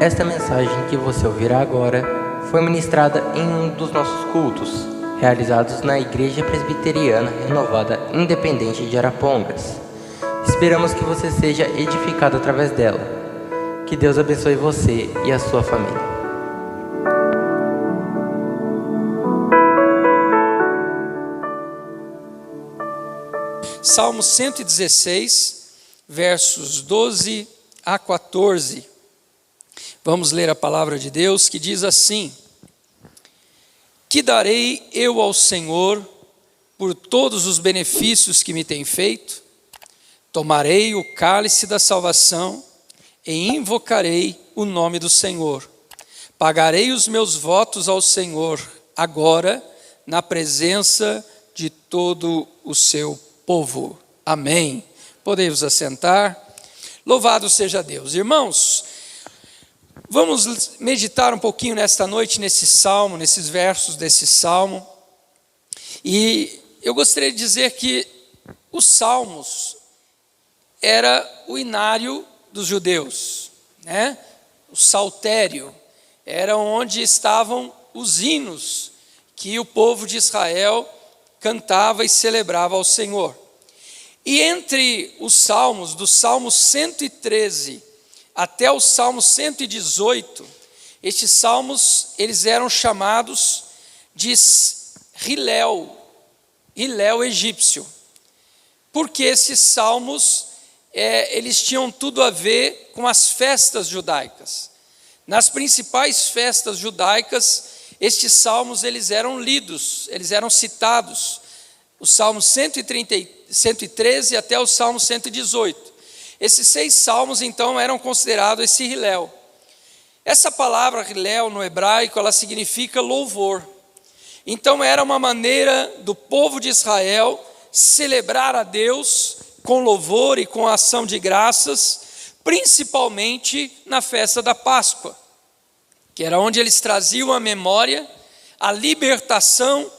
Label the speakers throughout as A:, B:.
A: Esta mensagem que você ouvirá agora foi ministrada em um dos nossos cultos, realizados na Igreja Presbiteriana Renovada Independente de Arapongas. Esperamos que você seja edificado através dela. Que Deus abençoe você e a sua família.
B: Salmo 116, versos 12 a 14. Vamos ler a palavra de Deus que diz assim: Que darei eu ao Senhor por todos os benefícios que me tem feito? Tomarei o cálice da salvação e invocarei o nome do Senhor. Pagarei os meus votos ao Senhor agora, na presença de todo o seu povo. Amém. Podemos assentar. Louvado seja Deus. Irmãos, vamos meditar um pouquinho nesta noite nesse salmo, nesses versos desse salmo. E eu gostaria de dizer que os salmos era o inário dos judeus, né? O saltério era onde estavam os hinos que o povo de Israel cantava e celebrava ao Senhor. E entre os salmos, do Salmo 113 até o Salmo 118, estes salmos, eles eram chamados de Hilel egípcio, porque esses salmos, eles tinham tudo a ver com as festas judaicas. Nas principais festas judaicas, estes salmos, eles eram lidos, eles eram citados, o Salmo 113 até o Salmo 118. Esses 6 salmos, então, eram considerados esse Hilel. Essa palavra Hilel, no hebraico, ela significa louvor. Então, era uma maneira do povo de Israel celebrar a Deus com louvor e com ação de graças, principalmente na festa da Páscoa, que era onde eles traziam a memória, a libertação,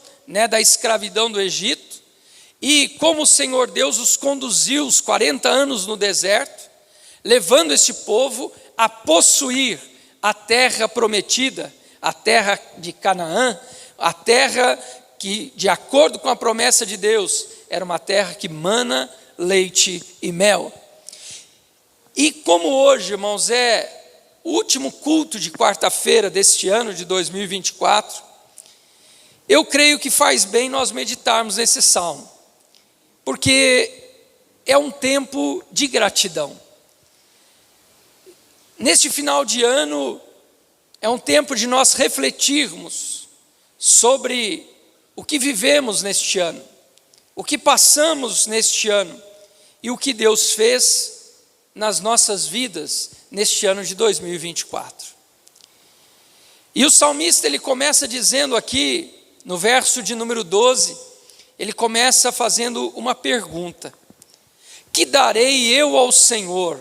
B: da escravidão do Egito, e como o Senhor Deus os conduziu os 40 anos no deserto, levando este povo a possuir a terra prometida, a terra de Canaã, a terra que, de acordo com a promessa de Deus, era uma terra que mana leite e mel. E como hoje, irmãos, é o último culto de quarta-feira deste ano de 2024, eu creio que faz bem nós meditarmos nesse salmo, porque é um tempo de gratidão. Neste final de ano, é um tempo de nós refletirmos sobre o que vivemos neste ano, o que passamos neste ano e o que Deus fez nas nossas vidas neste ano de 2024. E o salmista, ele começa dizendo aqui, no verso de número 12, ele começa fazendo uma pergunta: que darei eu ao Senhor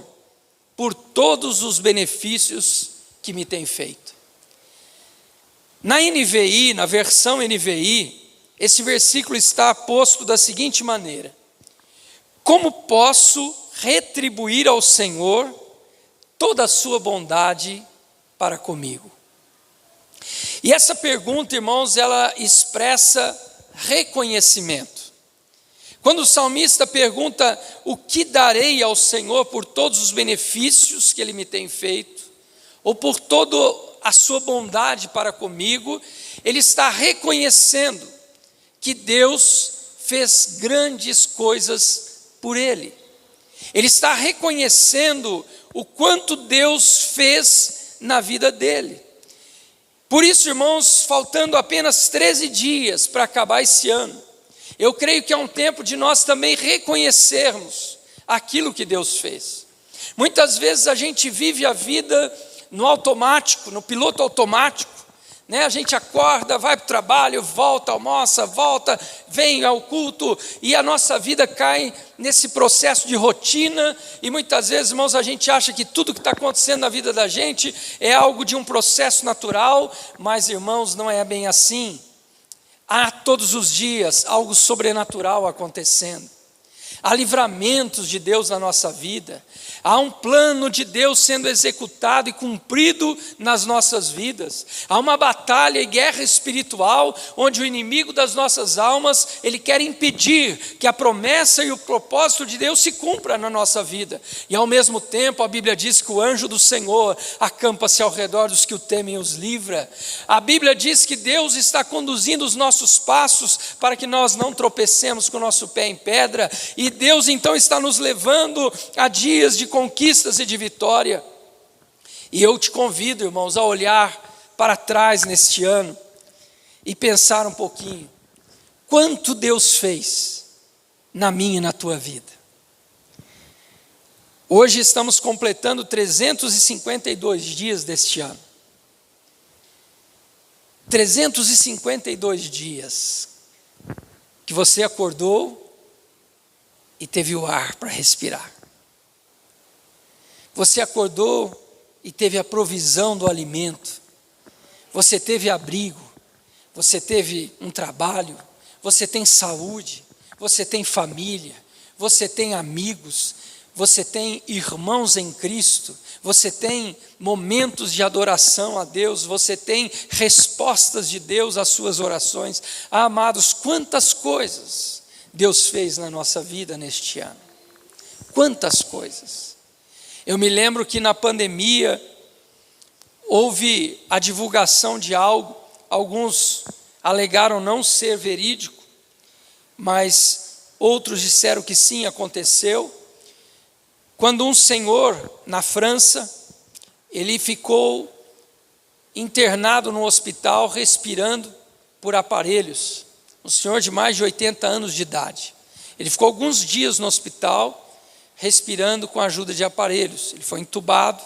B: por todos os benefícios que me tem feito? Na NVI, na versão NVI, esse versículo está posto da seguinte maneira: como posso retribuir ao Senhor toda a sua bondade para comigo? E essa pergunta, irmãos, ela expressa reconhecimento. Quando o salmista pergunta: o que darei ao Senhor por todos os benefícios que Ele me tem feito, ou por toda a sua bondade para comigo, ele está reconhecendo que Deus fez grandes coisas por ele. Ele está reconhecendo o quanto Deus fez na vida dele. Por isso, irmãos, faltando apenas 13 dias para acabar esse ano, eu creio que é um tempo de nós também reconhecermos aquilo que Deus fez. Muitas vezes a gente vive a vida no automático, no piloto automático, A gente acorda, vai para o trabalho, volta, almoça, volta, vem ao culto, e a nossa vida cai nesse processo de rotina, e muitas vezes, irmãos, a gente acha que tudo que está acontecendo na vida da gente é algo de um processo natural, mas, irmãos, não é bem assim. Há todos os dias algo sobrenatural acontecendo. há livramentos de Deus na nossa vida, há um plano de Deus sendo executado e cumprido nas nossas vidas, há uma batalha e guerra espiritual, onde o inimigo das nossas almas, ele quer impedir que a promessa e o propósito de Deus se cumpra na nossa vida, e ao mesmo tempo a Bíblia diz que o anjo do Senhor acampa-se ao redor dos que o temem e os livra. A Bíblia diz que Deus está conduzindo os nossos passos para que nós não tropecemos com o nosso pé em pedra, e Deus então está nos levando a dias de conquistas e de vitória. E eu te convido, irmãos, a olhar para trás neste ano e pensar um pouquinho, quanto Deus fez na minha e na tua vida. Hoje estamos completando 352 dias deste ano. 352 dias que você acordou e teve o ar para respirar. Você acordou e teve a provisão do alimento. Você teve abrigo. Você teve um trabalho. Você tem saúde. Você tem família. Você tem amigos. Você tem irmãos em Cristo. Você tem momentos de adoração a Deus. Você tem respostas de Deus às suas orações. Ah, amados, quantas coisas Deus fez na nossa vida neste ano. Quantas coisas. Eu me lembro que na pandemia houve a divulgação de algo, alguns alegaram não ser verídico, mas outros disseram que sim, aconteceu. Quando um senhor na França, ele ficou internado no hospital respirando por aparelhos, um senhor de mais de 80 anos de idade. Ele ficou alguns dias no hospital, respirando com a ajuda de aparelhos. Ele foi entubado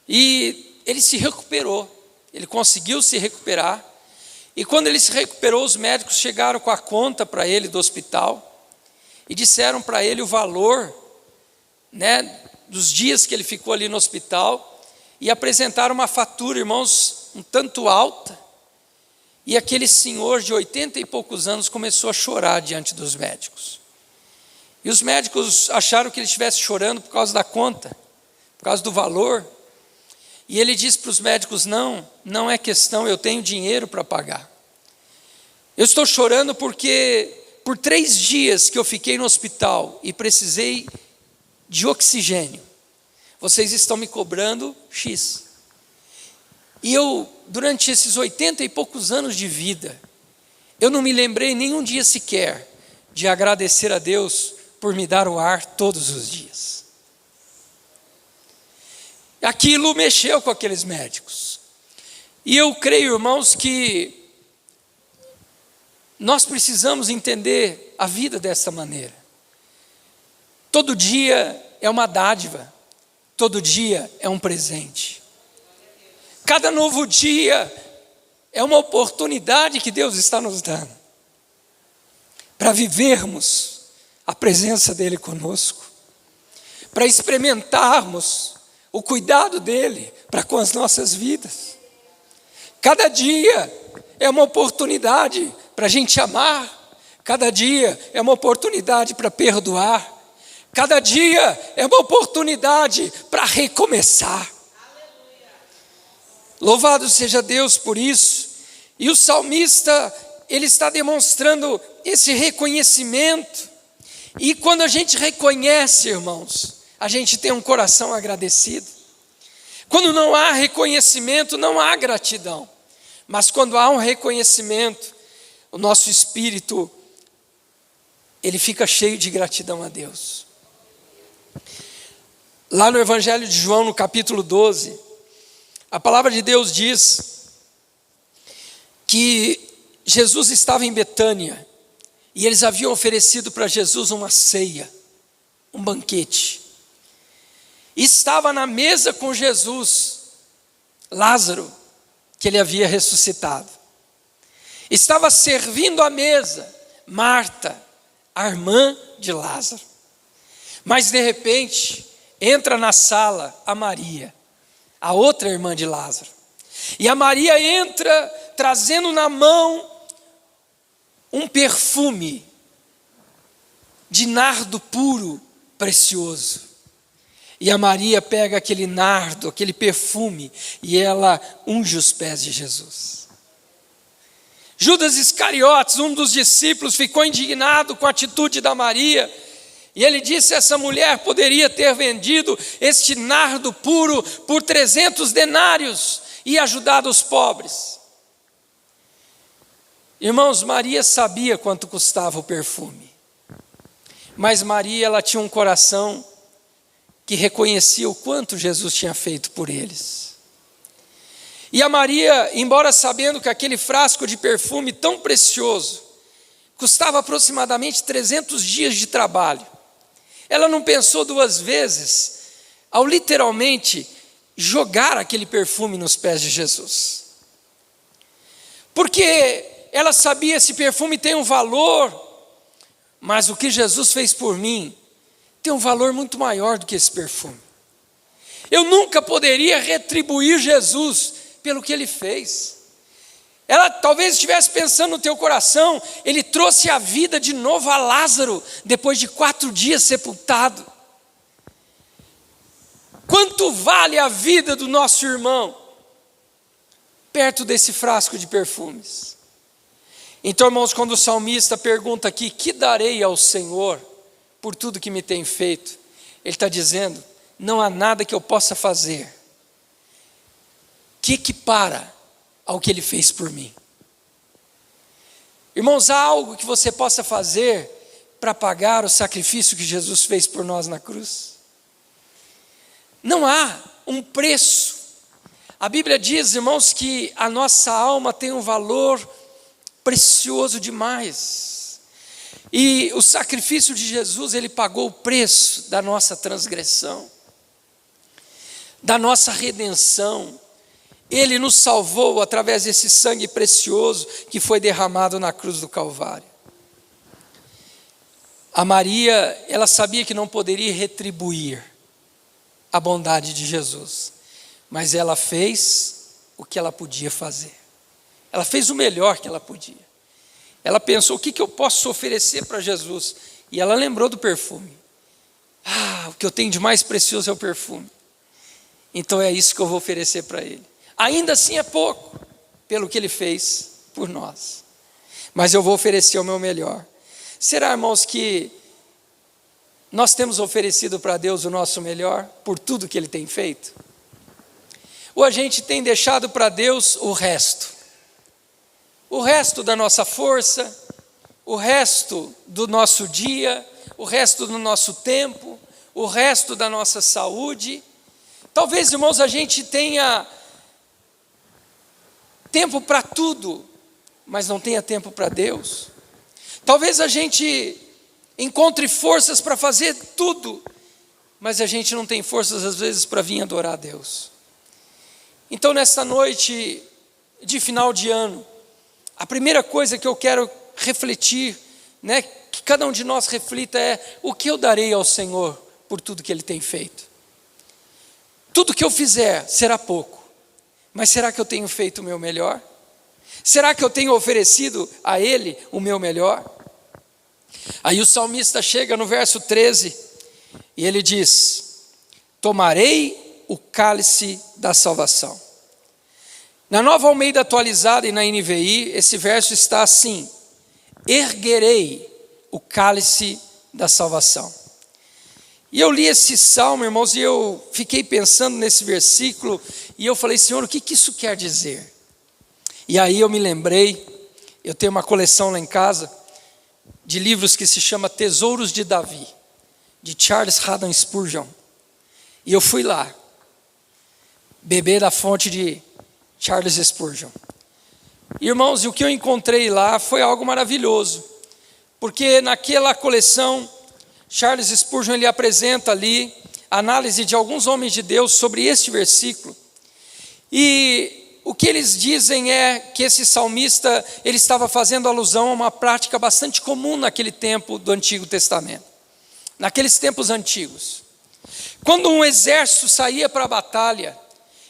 B: e ele se recuperou, ele conseguiu se recuperar, e quando ele se recuperou, os médicos chegaram com a conta para ele do hospital, e disseram para ele o valor, dos dias que ele ficou ali no hospital, e apresentaram uma fatura, irmãos, um tanto alta, e aquele senhor de 80 e poucos anos começou a chorar diante dos médicos. E os médicos acharam que ele estivesse chorando por causa da conta, por causa do valor. E ele disse para os médicos, não é questão, eu tenho dinheiro para pagar. Eu estou chorando porque por 3 dias que eu fiquei no hospital e precisei de oxigênio, vocês estão me cobrando X. E eu, durante esses 80 e poucos anos de vida, eu não me lembrei nenhum dia sequer de agradecer a Deus por me dar o ar todos os dias. Aquilo mexeu com aqueles médicos. E eu creio, irmãos, que nós precisamos entender a vida dessa maneira. Todo dia é uma dádiva, todo dia é um presente. Cada novo dia é uma oportunidade que Deus está nos dando para vivermos a presença dele conosco, para experimentarmos o cuidado dele para com as nossas vidas. Cada dia é uma oportunidade para a gente amar, cada dia é uma oportunidade para perdoar, cada dia é uma oportunidade para recomeçar. Louvado seja Deus por isso. E o salmista, ele está demonstrando esse reconhecimento. E quando a gente reconhece, irmãos, a gente tem um coração agradecido. Quando não há reconhecimento, não há gratidão. Mas quando há um reconhecimento, o nosso espírito, ele fica cheio de gratidão a Deus. Lá no Evangelho de João, no capítulo 12, a palavra de Deus diz que Jesus estava em Betânia, e eles haviam oferecido para Jesus uma ceia, um banquete. E estava na mesa com Jesus, Lázaro, que ele havia ressuscitado. Estava servindo a mesa, Marta, a irmã de Lázaro. Mas de repente, entra na sala a Maria, a outra irmã de Lázaro. E a Maria entra trazendo na mão um perfume de nardo puro, precioso. E a Maria pega aquele nardo, aquele perfume, e ela unge os pés de Jesus. Judas Iscariotes, um dos discípulos, ficou indignado com a atitude da Maria, e ele disse: essa mulher poderia ter vendido este nardo puro por 300 denários e ajudado os pobres. Irmãos, Maria sabia quanto custava o perfume, mas Maria, ela tinha um coração que reconhecia o quanto Jesus tinha feito por eles. E a Maria, embora sabendo que aquele frasco de perfume tão precioso custava aproximadamente 300 dias de trabalho, ela não pensou duas vezes ao literalmente jogar aquele perfume nos pés de Jesus. Porque ela sabia, esse perfume tem um valor, mas o que Jesus fez por mim tem um valor muito maior do que esse perfume. Eu nunca poderia retribuir Jesus pelo que ele fez. Ela talvez estivesse pensando no teu coração: ele trouxe a vida de novo a Lázaro, depois de 4 dias sepultado. Quanto vale a vida do nosso irmão, perto desse frasco de perfumes? Então, irmãos, quando o salmista pergunta aqui: que darei ao Senhor por tudo que me tem feito? Ele está dizendo: não há nada que eu possa fazer que equipara ao que ele fez por mim. Irmãos, há algo que você possa fazer para pagar o sacrifício que Jesus fez por nós na cruz? Não há um preço. A Bíblia diz, irmãos, que a nossa alma tem um valor precioso demais. E o sacrifício de Jesus, ele pagou o preço da nossa transgressão, da nossa redenção. Ele nos salvou através desse sangue precioso que foi derramado na cruz do Calvário. A Maria, ela sabia que não poderia retribuir a bondade de Jesus, mas ela fez o que ela podia fazer. Ela fez o melhor que ela podia. Ela pensou: o que eu posso oferecer para Jesus? E ela lembrou do perfume. O que eu tenho de mais precioso é o perfume. Então é isso que eu vou oferecer para ele. Ainda assim é pouco, pelo que ele fez por nós, mas eu vou oferecer o meu melhor. Será, irmãos, que nós temos oferecido para Deus o nosso melhor por tudo que ele tem feito? Ou a gente tem deixado para Deus o resto da nossa força, o resto do nosso dia, o resto do nosso tempo, o resto da nossa saúde? Talvez, irmãos, a gente tenha tempo para tudo, mas não tenha tempo para Deus. Talvez a gente encontre forças para fazer tudo, mas a gente não tem forças às vezes para vir adorar a Deus. Então, nesta noite de final de ano, a primeira coisa que eu quero refletir, que cada um de nós reflita, é: o que eu darei ao Senhor por tudo que ele tem feito? Tudo que eu fizer será pouco, mas será que eu tenho feito o meu melhor? Será que eu tenho oferecido a ele o meu melhor? Aí o salmista chega no verso 13 e ele diz: tomarei o cálice da salvação. Na Nova Almeida Atualizada e na NVI, esse verso está assim: erguerei o cálice da salvação. E eu li esse salmo, irmãos, e eu fiquei pensando nesse versículo, e eu falei: Senhor, o que isso quer dizer? E aí eu me lembrei, eu tenho uma coleção lá em casa, de livros que se chama Tesouros de Davi, de Charles Haddon Spurgeon. E eu fui lá, beber da fonte de Charles Spurgeon. Irmãos, e o que eu encontrei lá foi algo maravilhoso, porque naquela coleção, Charles Spurgeon, ele apresenta ali a análise de alguns homens de Deus sobre este versículo. E o que eles dizem é que esse salmista, ele estava fazendo alusão a uma prática bastante comum naquele tempo do Antigo Testamento, naqueles tempos antigos. Quando um exército saía para a batalha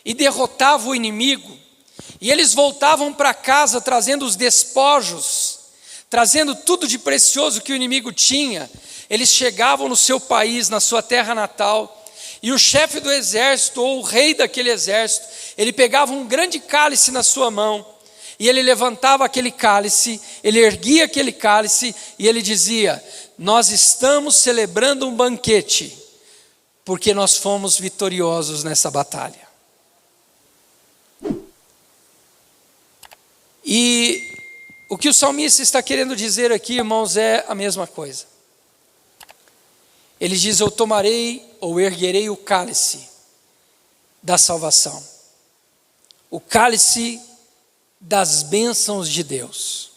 B: e derrotava o inimigo, e eles voltavam para casa trazendo os despojos, trazendo tudo de precioso que o inimigo tinha, eles chegavam no seu país, na sua terra natal, e o chefe do exército, ou o rei daquele exército, ele pegava um grande cálice na sua mão, e ele levantava aquele cálice, ele erguia aquele cálice, e ele dizia: nós estamos celebrando um banquete, porque nós fomos vitoriosos nessa batalha. E o que o salmista está querendo dizer aqui, irmãos, é a mesma coisa. Ele diz: eu tomarei ou erguerei o cálice da salvação, o cálice das bênçãos de Deus.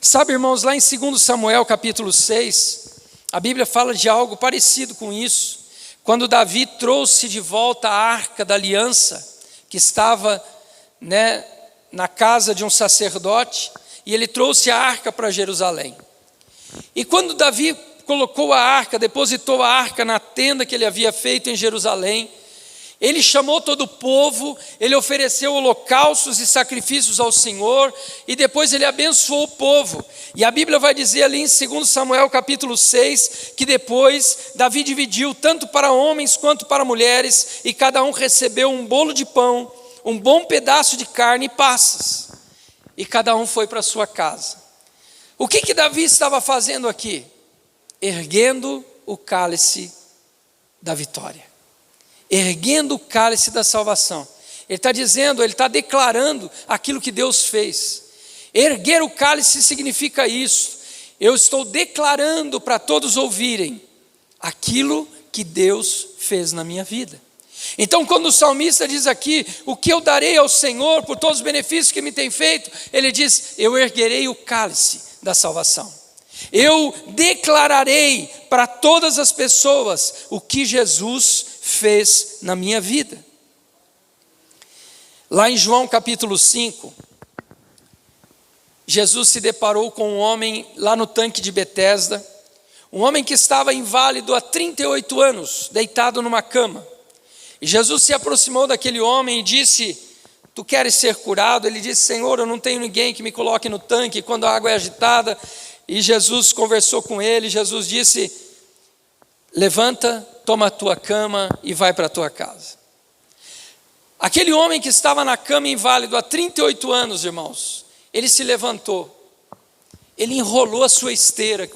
B: Sabe, irmãos, lá em 2 Samuel capítulo 6, a Bíblia fala de algo parecido com isso, quando Davi trouxe de volta a arca da aliança, que estava, na casa de um sacerdote, e ele trouxe a arca para Jerusalém. E quando Davi colocou a arca, depositou a arca na tenda que ele havia feito em Jerusalém, ele chamou todo o povo, ele ofereceu holocaustos e sacrifícios ao Senhor, e depois ele abençoou o povo. E a Bíblia vai dizer ali em 2 Samuel capítulo 6, que depois Davi dividiu tanto para homens quanto para mulheres, e cada um recebeu um bolo de pão, um bom pedaço de carne e passas, e cada um foi para a sua casa. O que Davi estava fazendo aqui? Erguendo o cálice da vitória, erguendo o cálice da salvação. Ele está dizendo, ele está declarando aquilo que Deus fez. Erguer o cálice significa isso: eu estou declarando para todos ouvirem aquilo que Deus fez na minha vida. Então, quando o salmista diz aqui: o que eu darei ao Senhor por todos os benefícios que me tem feito, ele diz: eu erguerei o cálice da salvação. Eu declararei para todas as pessoas o que Jesus fez na minha vida. Lá em João capítulo 5, Jesus se deparou com um homem lá no tanque de Betesda, um homem que estava inválido há 38 anos, deitado numa cama. E Jesus se aproximou daquele homem e disse: tu queres ser curado? Ele disse: Senhor, eu não tenho ninguém que me coloque no tanque quando a água é agitada. E Jesus conversou com ele. Jesus disse: levanta, toma a tua cama e vai para a tua casa. Aquele homem que estava na cama inválido há 38 anos, irmãos, ele se levantou, ele enrolou a sua esteira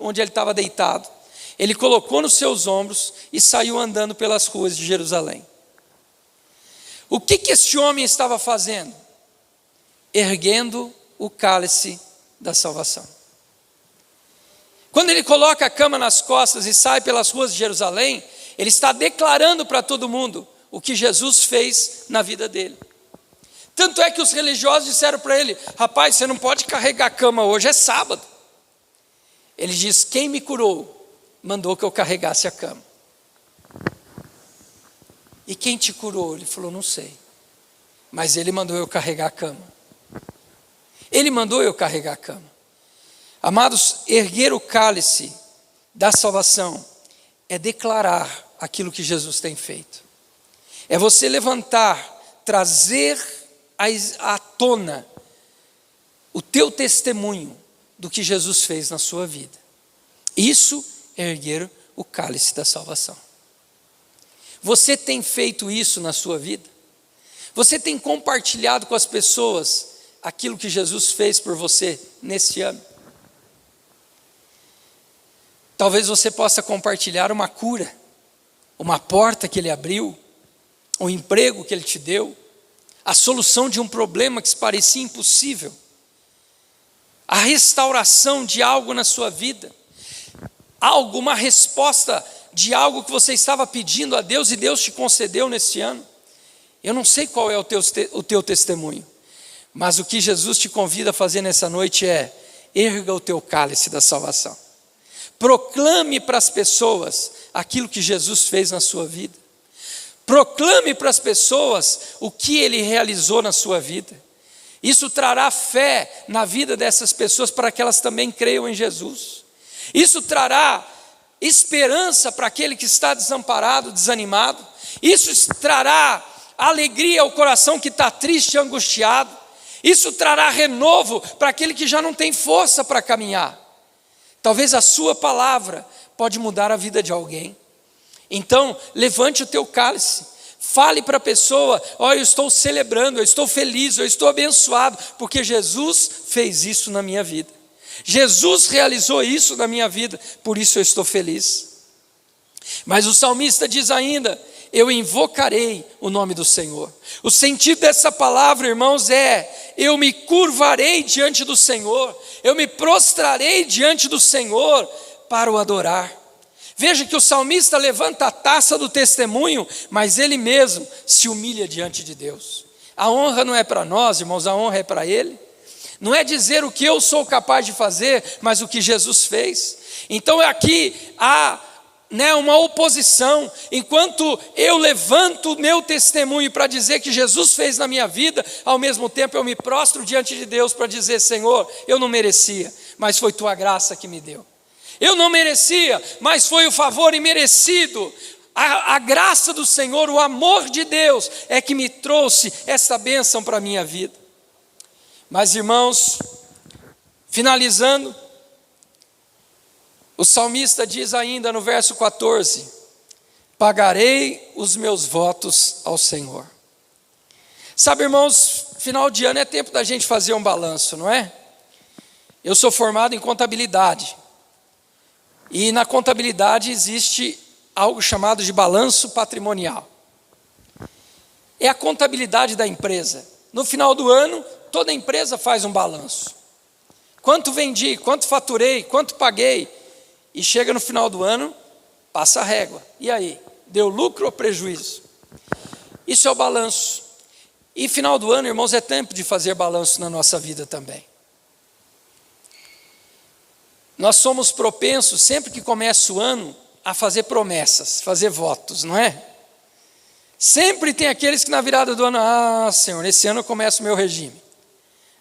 B: onde ele estava deitado, ele colocou nos seus ombros e saiu andando pelas ruas de Jerusalém. O que este homem estava fazendo? Erguendo o cálice da salvação. Quando ele coloca a cama nas costas e sai pelas ruas de Jerusalém, ele está declarando para todo mundo o que Jesus fez na vida dele. Tanto é que os religiosos disseram para ele: rapaz, você não pode carregar a cama hoje, é sábado. Ele diz: quem me curou mandou que eu carregasse a cama. E quem te curou? Ele falou: não sei, mas ele mandou eu carregar a cama. Ele mandou eu carregar a cama. Amados, erguer o cálice da salvação é declarar aquilo que Jesus tem feito. É você levantar, trazer à tona o teu testemunho do que Jesus fez na sua vida. Isso é erguer o cálice da salvação. Você tem feito isso na sua vida? Você tem compartilhado com as pessoas aquilo que Jesus fez por você nesse ano? Talvez você possa compartilhar uma cura, uma porta que Ele abriu, um emprego que Ele te deu, a solução de um problema que parecia impossível, a restauração de algo na sua vida, uma resposta de algo que você estava pedindo a Deus e Deus te concedeu nesse ano. Eu não sei qual é o teu testemunho, mas o que Jesus te convida a fazer nessa noite é: erga o teu cálice da salvação. Proclame para as pessoas aquilo que Jesus fez na sua vida. Proclame para as pessoas o que Ele realizou na sua vida. Isso trará fé na vida dessas pessoas para que elas também creiam em Jesus. Isso trará esperança para aquele que está desamparado, desanimado. Isso trará alegria ao coração que está triste e angustiado. Isso trará renovo para aquele que já não tem força para caminhar. Talvez a sua palavra pode mudar a vida de alguém. Então, levante o teu cálice, fale para a pessoa: olha, eu estou celebrando, eu estou feliz, eu estou abençoado, porque Jesus fez isso na minha vida. Jesus realizou isso na minha vida, por isso eu estou feliz. Mas o salmista diz ainda: eu invocarei o nome do Senhor. O sentido dessa palavra, irmãos, é: eu me curvarei diante do Senhor, eu me prostrarei diante do Senhor para o adorar. Veja que o salmista levanta a taça do testemunho, mas ele mesmo se humilha diante de Deus. A honra não é para nós, irmãos, a honra é para Ele. Não é dizer o que eu sou capaz de fazer, mas o que Jesus fez. Então aqui há uma oposição. Enquanto eu levanto o meu testemunho para dizer que Jesus fez na minha vida, ao mesmo tempo eu me prostro diante de Deus para dizer: Senhor, eu não merecia, mas foi tua graça que me deu. Eu não merecia, mas foi o favor imerecido. A graça do Senhor, o amor de Deus é que me trouxe essa bênção para a minha vida. Mas, irmãos, finalizando, o salmista diz ainda no verso 14: pagarei os meus votos ao Senhor. Sabe, irmãos, final de ano é tempo da gente fazer um balanço, não é? Eu sou formado em contabilidade, e na contabilidade existe algo chamado de balanço patrimonial. É a contabilidade da empresa. No final do ano, toda empresa faz um balanço. Quanto vendi, quanto faturei, quanto paguei. E chega no final do ano, passa a régua. E aí, deu lucro ou prejuízo? Isso é o balanço. E final do ano, irmãos, é tempo de fazer balanço na nossa vida também. Nós somos propensos, sempre que começa o ano, a fazer promessas, fazer votos, não é? Sempre tem aqueles que na virada do ano: ah, Senhor, nesse ano eu começo o meu regime.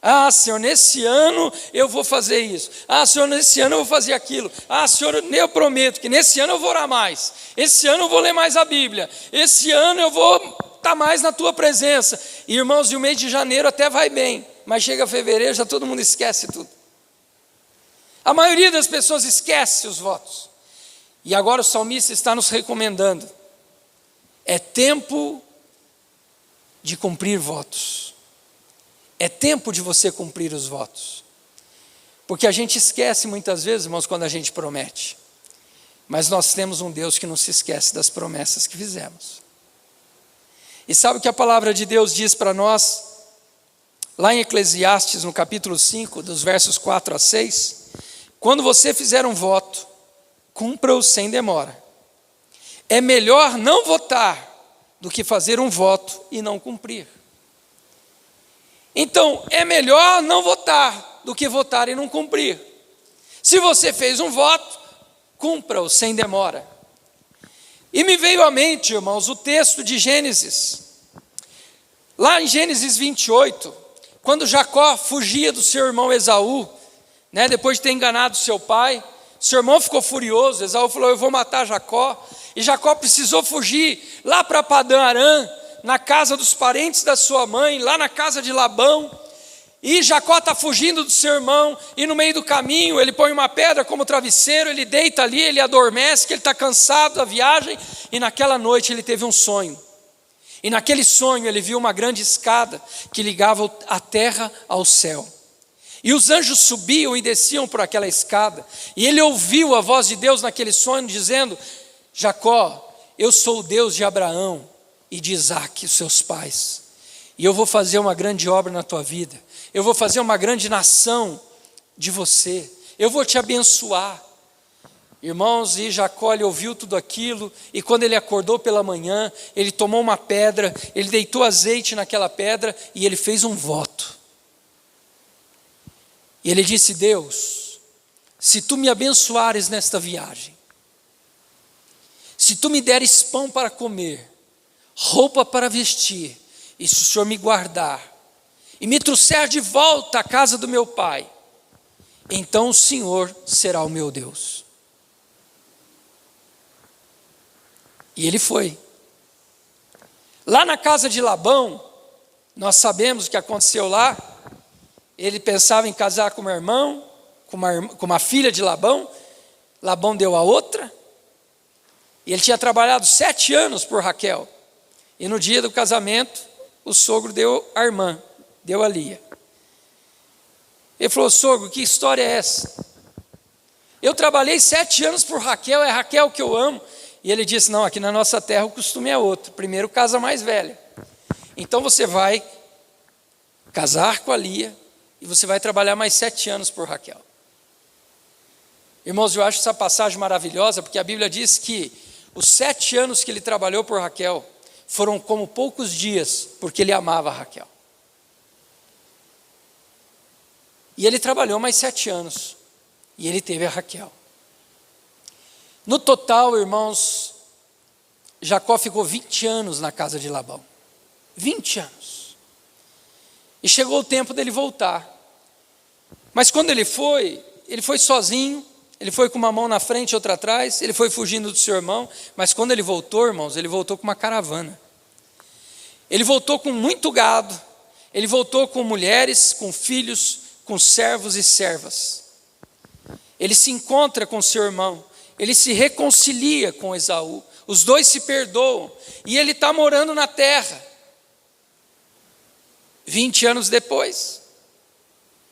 B: Ah, Senhor, nesse ano eu vou fazer isso. Ah, Senhor, nesse ano eu vou fazer aquilo. Ah, Senhor, eu prometo que nesse ano eu vou orar mais. Esse ano eu vou ler mais a Bíblia. Esse ano eu vou estar mais na tua presença. E, irmãos, e o mês de janeiro até vai bem, mas chega fevereiro, já todo mundo esquece tudo. A maioria das pessoas esquece os votos. E agora o salmista está nos recomendando: é tempo de cumprir votos. É tempo de você cumprir os votos. Porque a gente esquece muitas vezes, irmãos, quando a gente promete. Mas nós temos um Deus que não se esquece das promessas que fizemos. E sabe o que a palavra de Deus diz para nós? Lá em Eclesiastes, no capítulo 5, dos versos 4 a 6. Quando você fizer um voto, cumpra-o sem demora. É melhor não votar do que fazer um voto e não cumprir. Então, é melhor não votar do que votar e não cumprir. Se você fez um voto, cumpra-o sem demora. E me veio à mente, irmãos, o texto de Gênesis. Lá em Gênesis 28, quando Jacó fugia do seu irmão Esaú, depois de ter enganado seu pai, seu irmão ficou furioso. Esaú falou: eu vou matar Jacó. E Jacó precisou fugir lá para Padã Arã, na casa dos parentes da sua mãe, lá na casa de Labão. E Jacó está fugindo do seu irmão, e no meio do caminho ele põe uma pedra como travesseiro, ele deita ali, ele adormece, que ele está cansado da viagem. E naquela noite ele teve um sonho. E naquele sonho ele viu uma grande escada que ligava a terra ao céu. E os anjos subiam e desciam por aquela escada. E ele ouviu a voz de Deus naquele sonho dizendo: Jacó, eu sou o Deus de Abraão e de Isaque, seus pais. E eu vou fazer uma grande obra na tua vida. Eu vou fazer uma grande nação de você. Eu vou te abençoar. Irmãos, e Jacó, ele ouviu tudo aquilo. E quando ele acordou pela manhã, ele tomou uma pedra, ele deitou azeite naquela pedra e ele fez um voto. E ele disse: Deus, se tu me abençoares nesta viagem, se tu me deres pão para comer, roupa para vestir, e se o Senhor me guardar e me trouxer de volta à casa do meu pai, então o Senhor será o meu Deus. E ele foi. Lá na casa de Labão, nós sabemos o que aconteceu lá. Ele pensava em casar com uma filha de Labão. Labão deu a outra. E ele tinha trabalhado 7 anos por Raquel. E no dia do casamento, o sogro deu a irmã, deu a Lia. Ele falou: sogro, que história é essa? Eu trabalhei 7 anos por Raquel, é Raquel que eu amo. E ele disse: não, aqui na nossa terra o costume é outro. Primeiro casa a mais velha. Então você vai casar com a Lia e você vai trabalhar mais 7 anos por Raquel. Irmãos, eu acho essa passagem maravilhosa, porque a Bíblia diz que os 7 anos que ele trabalhou por Raquel foram como poucos dias, porque ele amava Raquel. E ele trabalhou mais 7 anos, e ele teve a Raquel. No total, irmãos, Jacó ficou 20 anos na casa de Labão. 20 anos. E chegou o tempo dele voltar. Mas quando ele foi sozinho, ele foi com uma mão na frente e outra atrás, ele foi fugindo do seu irmão, mas quando ele voltou, irmãos, ele voltou com uma caravana. Ele voltou com muito gado, ele voltou com mulheres, com filhos, com servos e servas. Ele se encontra com seu irmão, ele se reconcilia com Esaú, os dois se perdoam, e ele está morando na terra. 20 anos depois.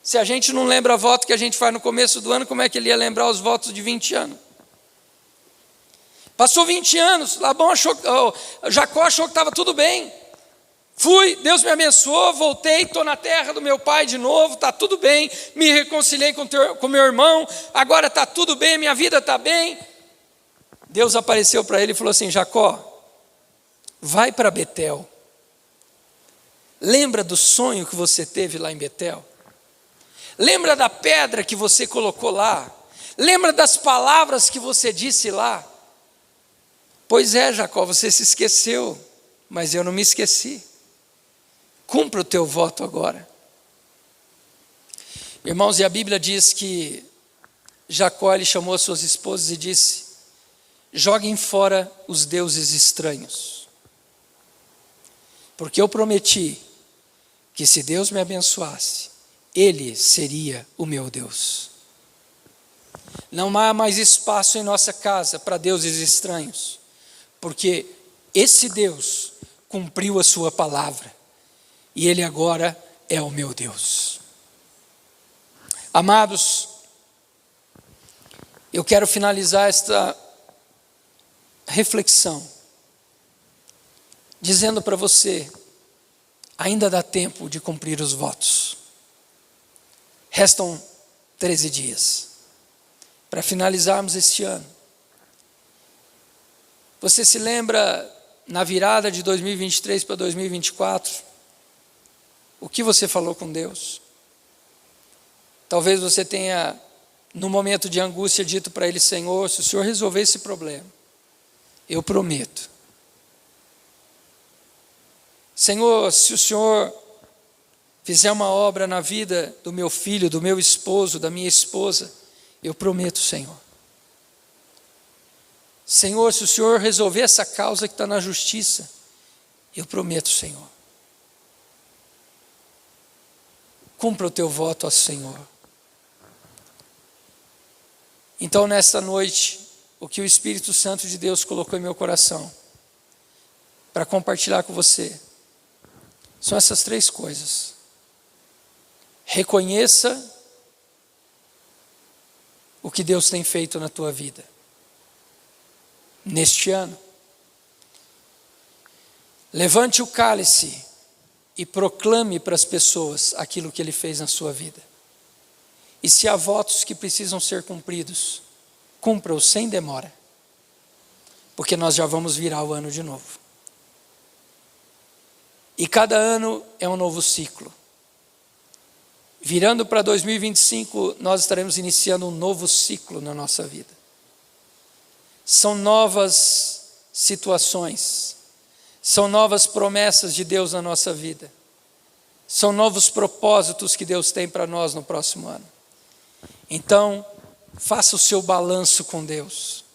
B: Se a gente não lembra o voto que a gente faz no começo do ano, como é que ele ia lembrar os votos de 20 anos? Passou 20 anos, Jacó achou que estava tudo bem. Fui, Deus me abençoou, voltei, estou na terra do meu pai de novo, está tudo bem, me reconciliei com meu irmão, agora está tudo bem, minha vida está bem. Deus apareceu para ele e falou assim: Jacó, vai para Betel. Lembra do sonho que você teve lá em Betel? Lembra da pedra que você colocou lá? Lembra das palavras que você disse lá? Pois é, Jacó, você se esqueceu, mas eu não me esqueci. Cumpra o teu voto agora. Irmãos, e a Bíblia diz que Jacó, ele chamou as suas esposas e disse: joguem fora os deuses estranhos, porque eu prometi que se Deus me abençoasse, Ele seria o meu Deus. Não há mais espaço em nossa casa para deuses estranhos, porque esse Deus cumpriu a sua palavra, e Ele agora é o meu Deus. Amados, eu quero finalizar esta reflexão dizendo para você: ainda dá tempo de cumprir os votos. Restam 13 dias para finalizarmos este ano. Você se lembra, na virada de 2023 para 2024, o que você falou com Deus? Talvez você tenha, no momento de angústia, dito para Ele: Senhor, se o Senhor resolver esse problema, eu prometo. Senhor, se o Senhor fizer uma obra na vida do meu filho, do meu esposo, da minha esposa, eu prometo, Senhor. Senhor, se o Senhor resolver essa causa que está na justiça, eu prometo, Senhor. Cumpra o teu voto ao Senhor. Então, nesta noite, o que o Espírito Santo de Deus colocou em meu coração para compartilhar com você são essas 3 coisas. Reconheça o que Deus tem feito na tua vida neste ano. Levante o cálice e proclame para as pessoas aquilo que Ele fez na sua vida. E se há votos que precisam ser cumpridos, cumpra-os sem demora, porque nós já vamos virar o ano de novo. E cada ano é um novo ciclo. Virando para 2025, nós estaremos iniciando um novo ciclo na nossa vida. São novas situações, são novas promessas de Deus na nossa vida, são novos propósitos que Deus tem para nós no próximo ano. Então, faça o seu balanço com Deus,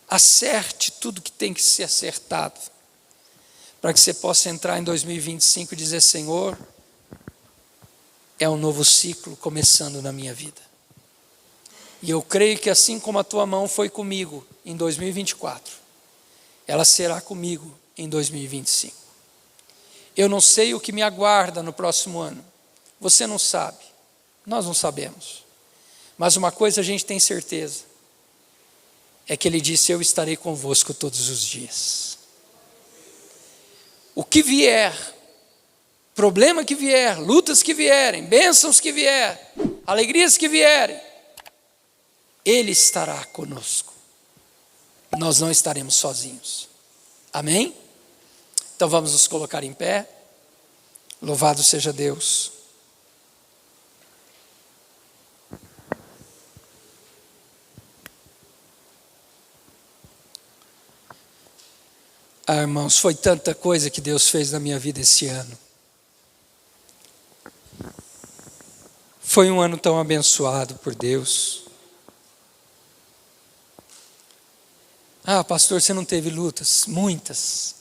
B: acerte tudo que tem que ser acertado, para que você possa entrar em 2025 e dizer: Senhor, é um novo ciclo começando na minha vida. E eu creio que assim como a tua mão foi comigo em 2024, ela será comigo em 2025. Eu não sei o que me aguarda no próximo ano. Você não sabe. Nós não sabemos. Mas uma coisa a gente tem certeza. É que Ele disse: eu estarei convosco todos os dias. O que vier, problema que vier, lutas que vierem, bênçãos que vierem, alegrias que vierem, Ele estará conosco. Nós não estaremos sozinhos. Amém? Então vamos nos colocar em pé. Louvado seja Deus. Irmãos, foi tanta coisa que Deus fez na minha vida esse ano. Foi um ano tão abençoado por Deus. Pastor, você não teve lutas? Muitas.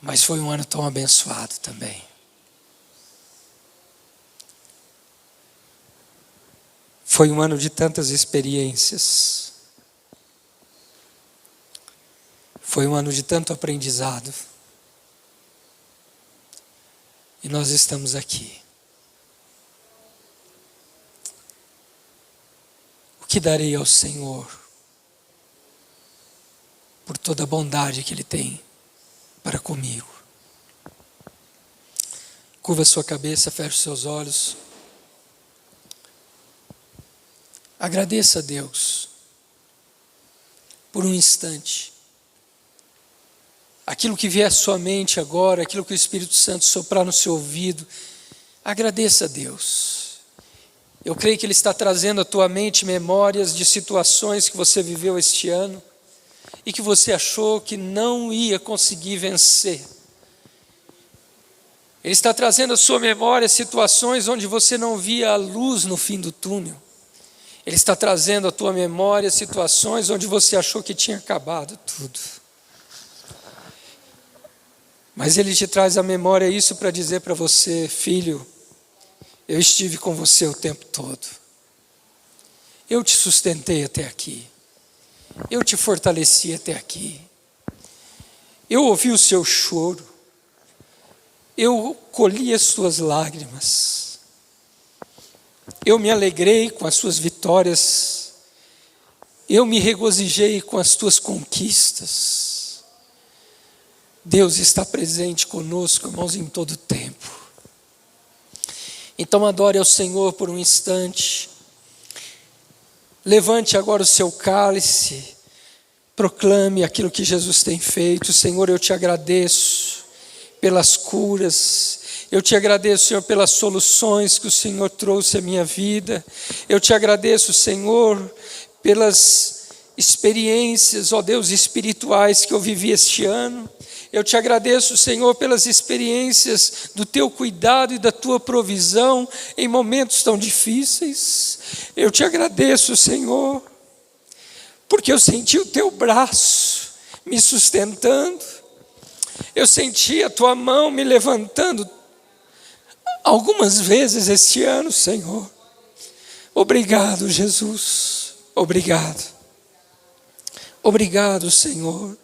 B: Mas foi um ano tão abençoado também. Foi um ano de tantas experiências. Foi um ano de tanto aprendizado. E nós estamos aqui. O que darei ao Senhor por toda a bondade que Ele tem para comigo? Curva sua cabeça, feche os seus olhos. Agradeça a Deus por um instante. Aquilo que vier à sua mente agora, aquilo que o Espírito Santo soprar no seu ouvido, agradeça a Deus. Eu creio que Ele está trazendo à tua mente memórias de situações que você viveu este ano e que você achou que não ia conseguir vencer. Ele está trazendo à sua memória situações onde você não via a luz no fim do túnel. Ele está trazendo à tua memória situações onde você achou que tinha acabado tudo. Mas Ele te traz à memória isso para dizer para você: filho, eu estive com você o tempo todo. Eu te sustentei até aqui. Eu te fortaleci até aqui. Eu ouvi o seu choro. Eu colhi as suas lágrimas. Eu me alegrei com as suas vitórias. Eu me regozijei com as tuas conquistas. Deus está presente conosco, irmãos, em todo tempo. Então adore ao Senhor por um instante. Levante agora o seu cálice. Proclame aquilo que Jesus tem feito. Senhor, eu te agradeço pelas curas. Eu te agradeço, Senhor, pelas soluções que o Senhor trouxe à minha vida. Eu te agradeço, Senhor, pelas experiências, ó Deus, espirituais que eu vivi este ano. Eu te agradeço, Senhor, pelas experiências do teu cuidado e da tua provisão em momentos tão difíceis. Eu te agradeço, Senhor, porque eu senti o teu braço me sustentando. Eu senti a tua mão me levantando algumas vezes este ano, Senhor. Obrigado, Jesus. Obrigado. Obrigado, Senhor.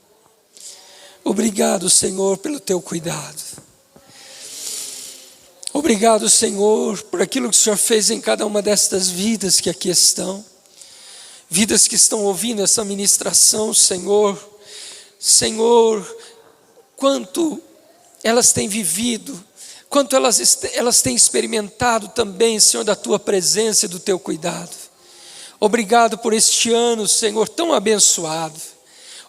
B: Obrigado, Senhor, pelo teu cuidado. Obrigado, Senhor, por aquilo que o Senhor fez em cada uma destas vidas que aqui estão. Vidas que estão ouvindo essa ministração, Senhor. Senhor, quanto elas têm vivido, quanto elas têm experimentado também, Senhor, da tua presença e do teu cuidado. Obrigado por este ano, Senhor, tão abençoado.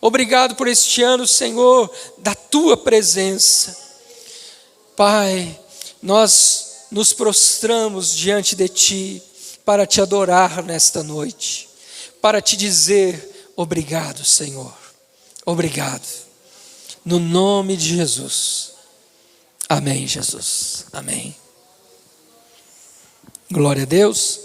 B: Obrigado por este ano, Senhor, da tua presença. Pai, nós nos prostramos diante de ti para te adorar nesta noite, para te dizer obrigado, Senhor. Obrigado. No nome de Jesus. Amém, Jesus. Amém. Glória a Deus.